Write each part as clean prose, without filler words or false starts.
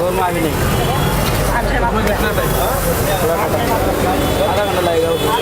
Shawarma अभी नहीं। उसमें कितना टाइम? थोड़ा आधा घंटा लगेगा उसमें।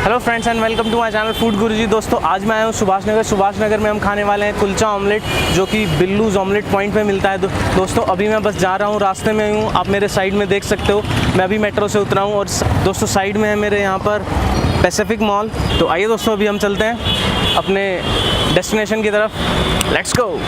Hello friends and welcome to my channel food Guruji. दोस्तों आज मैं आया हूँ सुभाष नगर में हम खाने वाले हैं कुलचा ऑमलेट, जो कि बिल्लूज ऑमलेट पॉइंट पे मिलता है। दोस्तों अभी मैं बस जा रहा हूँ, रास्ते में हूँ, आप मेरे साइड में देख सकते हो। मैं अभी मेट्रो से उतरा हूँ और दोस्तों साइड में है मेरे यहाँ पर पैसिफिक मॉल। तो आइए दोस्तों अभी हम चलते हैं अपने डेस्टिनेशन की तरफ। Let's go.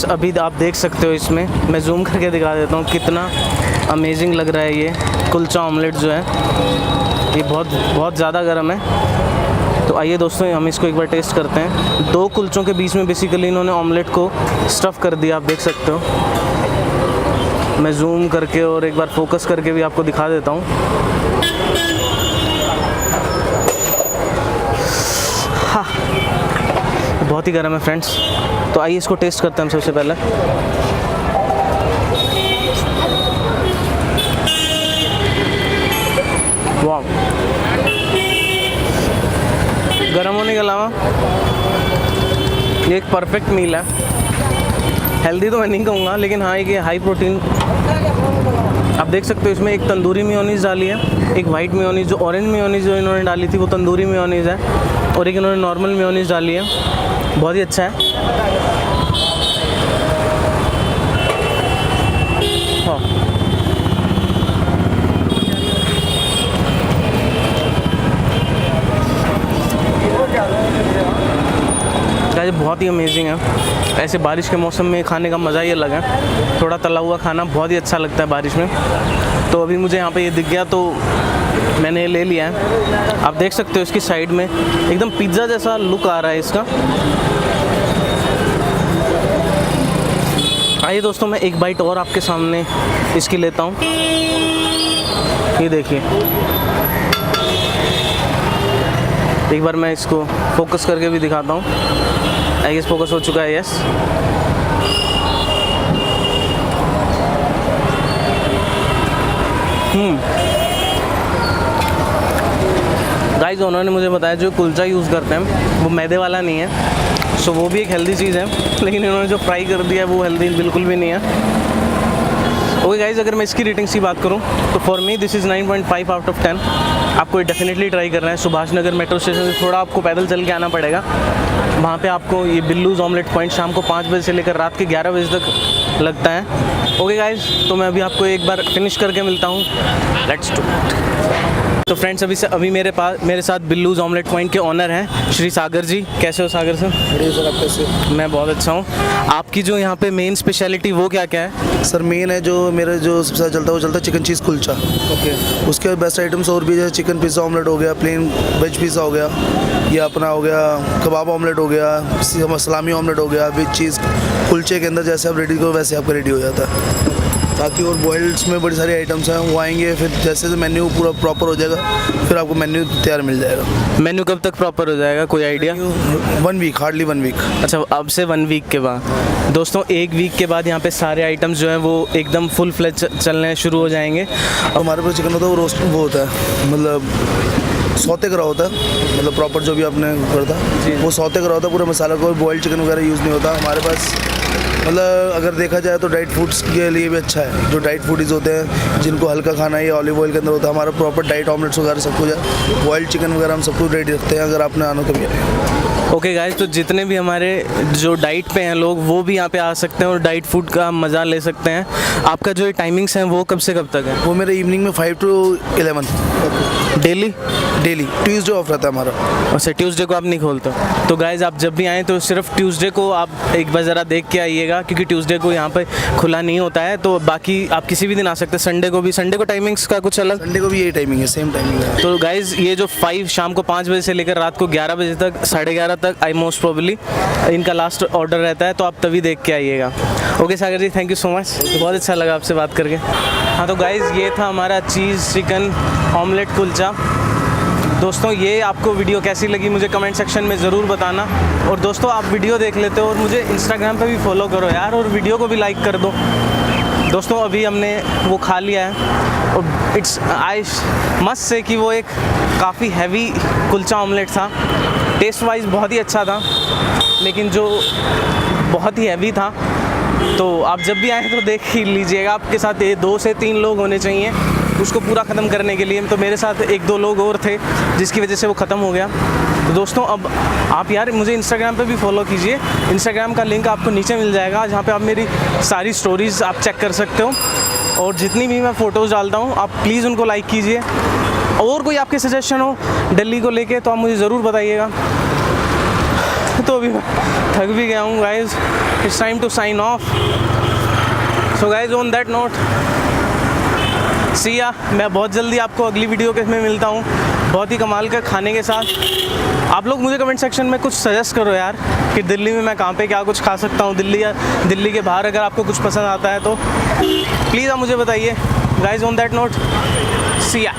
फ्रेंड्स अभी आप देख सकते हो, इसमें मैं जूम करके दिखा देता हूँ कितना अमेजिंग लग रहा है ये कुलचा ऑमलेट जो है। ये बहुत ज़्यादा गर्म है। तो आइए दोस्तों हम इसको एक बार टेस्ट करते हैं। 2 कुलचों के बीच में बेसिकली इन्होंने ऑमलेट को स्टफ़ कर दिया, आप देख सकते हो। मैं जूम करके और एक बार फोकस करके भी आपको दिखा देता हूँ। हाँ, बहुत ही गर्म है फ्रेंड्स। तो आइए इसको टेस्ट करते हैं हम सबसे पहले। वाह, गर्म होने के अलावा ये एक परफेक्ट मील है। हेल्दी तो मैं नहीं कहूँगा, लेकिन हाँ, एक हाई प्रोटीन। आप देख सकते हो इसमें एक तंदूरी मेयोनीज़ डाली है, एक वाइट मेयोनीज़, जो ऑरेंज मेयोनीज़ जो इन्होंने डाली थी वो तंदूरी मेयोनीज़ है, और एक इन्होंने नॉर्मल मेयोनीज़ डाली है। बहुत ही अच्छा है। हाँ, गाइस बहुत ही अमेजिंग है। ऐसे बारिश के मौसम में खाने का मज़ा ही अलग है। थोड़ा तला हुआ खाना बहुत ही अच्छा लगता है बारिश में। तो अभी मुझे यहाँ पे ये दिख गया तो मैंने ले लिया है। आप देख सकते हो इसकी साइड में एकदम पिज़्ज़ा जैसा लुक आ रहा है इसका। आइए दोस्तों मैं एक बाइट और आपके सामने इसकी लेता हूँ। ये देखिए, एक बार मैं इसको फोकस करके भी दिखाता हूँ। आई गेस फोकस हो चुका है, यस। गाइस उन्होंने मुझे बताया जो कुलचा यूज़ करते हैं वो मैदे वाला नहीं है, सो वो भी एक हेल्दी चीज़ है। लेकिन इन्होंने जो फ्राई कर दिया है वो हेल्दी बिल्कुल भी नहीं है। ओके गाइस, अगर मैं इसकी रेटिंग्स की बात करूं तो for me this is 9.5 out of 10। आपको ये डेफिनेटली ट्राई करना है। सुभाष नगर मेट्रो स्टेशन से थोड़ा आपको पैदल चल के आना पड़ेगा। वहाँ पे आपको ये बिल्लूज ऑमलेट पॉइंट शाम को 5 बजे से लेकर रात के 11 बजे तक लगता है। ओके गाइस, तो मैं अभी आपको एक बार फिनिश करके मिलता हूँ। Let's do. तो फ्रेंड्स अभी मेरे साथ बिल्लूज ऑमलेट पॉइंट के ऑनर हैं श्री सागर जी। कैसे हो सागर सर? बढ़िया सर, आप कैसे? मैं बहुत अच्छा हूँ। आपकी जो यहाँ पे मेन स्पेशलिटी वो क्या क्या है? सर मेन है जो मेरा जो सबसे ज़्यादा चलता है वो चलता है चिकन चीज़ कुलचा। ओके। उसके बेस्ट आइटम्स और भी जैसे चिकन पिज़्ज़ा ऑमलेट हो गया, प्लेन वेज पिज़्ज़ा हो गया, या अपना हो गया कबाब ऑमलेट हो गया, सलामी ऑमलेट हो गया, विद चीज़ कुलचे के अंदर जैसे आप रेडी करो वैसे आपका रेडी हो जाता है। बाकी और बॉइल्ड्स में बड़ी सारी आइटम्स हैं, वो आएंगे फिर जैसे मेन्यू पूरा प्रॉपर हो जाएगा फिर आपको मेन्यू तैयार मिल जाएगा। मेन्यू कब तक प्रॉपर हो जाएगा, कोई आइडिया? 1 week, hardly 1 week. अच्छा, अब से 1 वीक के बाद दोस्तों 1 वीक के बाद यहाँ पे सारे आइटम्स जो हैं वो एकदम फुल फ्लेज चलने शुरू हो जाएंगे। हमारे पास चिकन होता है वो रोस्ट वो होता है, मतलब सौते करा होता है, मतलब प्रॉपर जो भी आपने करता है वो सौते करा होता है। पूरा मसाला कोई बॉइल्ड चिकन वगैरह यूज़ नहीं होता हमारे पास। मतलब अगर देखा जाए तो डाइट फूड्स के लिए भी अच्छा है। जो डाइट फूडीज़ होते हैं जिनको हल्का खाना है, ये ऑलिव ऑयल के अंदर होता है। हमारा प्रॉपर डाइट ऑमलेट्स वगैरह सब कुछ है, बॉइल्ड चिकन वगैरह हम सब कुछ रेडी रखते हैं। अगर आपने आना तो भी ओके गाइस, तो जितने भी हमारे जो डाइट पे हैं लोग वो भी यहाँ पे आ सकते हैं और डाइट फूड का मज़ा ले सकते हैं। आपका जो टाइमिंग्स हैं वो कब से कब तक है? वो मेरे इवनिंग में 5 to 11 डेली ट्यूसडे ऑफ रहता है हमारा। अच्छा, ट्यूसडे को आप नहीं खोलते? तो गाइज़ आप जब भी आएँ तो सिर्फ ट्यूसडे को आप एक बार ज़रा देख के आइएगा, क्योंकि ट्यूसडे को यहाँ पे खुला नहीं होता है। तो बाकी आप किसी भी दिन आ सकते हैं। संडे को भी, संडे को टाइमिंग्स का कुछ अलग? संडे को भी यही टाइमिंग है, सेम टाइमिंग है। तो गाइज़ ये जो शाम को 5 बजे से लेकर रात को 11 बजे तक, 11:30 तक आई मोस्ट प्रोबेबली इनका लास्ट ऑर्डर रहता है। तो आप तभी देख के आइएगा। Okay Sagar ji, thank you so much. बहुत अच्छा लगा आपसे बात करके। हाँ तो गाइज़ ये था हमारा चीज़ चिकन ऑमलेट कुलचा। दोस्तों ये आपको वीडियो कैसी लगी मुझे कमेंट सेक्शन में ज़रूर बताना। और दोस्तों आप वीडियो देख लेते हो और मुझे इंस्टाग्राम पे भी फॉलो करो यार, और वीडियो को भी लाइक कर दो। दोस्तों अभी हमने वो खा लिया है और इट्स आई मस्ट से कि वो एक काफ़ी हैवी कुलचा ऑमलेट था। टेस्ट वाइज बहुत ही अच्छा था, लेकिन जो बहुत ही हैवी था। तो आप जब भी आएँ तो देख ही लीजिएगा। आपके साथ ये 2 से 3 लोग होने चाहिए उसको पूरा ख़त्म करने के लिए। तो मेरे साथ 1-2 लोग और थे जिसकी वजह से वो ख़त्म हो गया। तो दोस्तों अब आप यार मुझे इंस्टाग्राम पे भी फॉलो कीजिए। इंस्टाग्राम का लिंक आपको नीचे मिल जाएगा, जहाँ पे आप मेरी सारी स्टोरीज़ आप चेक कर सकते हो। और जितनी भी मैं फ़ोटोज़ डालता हूँ आप प्लीज़ उनको लाइक कीजिए। और कोई आपके सजेशन हो दिल्ली को लेके तो आप मुझे ज़रूर बताइएगा। दोस्तों अभी मैं थक भी गया हूँ guys, it's time to sign off. So guys on that note see ya, मैं बहुत जल्दी आपको अगली वीडियो के में मिलता हूँ बहुत ही कमाल का खाने के साथ। आप लोग मुझे कमेंट सेक्शन में कुछ सजेस्ट करो यार कि दिल्ली में मैं कहाँ पे क्या कुछ खा सकता हूँ, दिल्ली या दिल्ली के बाहर अगर आपको कुछ पसंद आता है तो प्लीज़ आप मुझे बताइए। Guys on that note see या।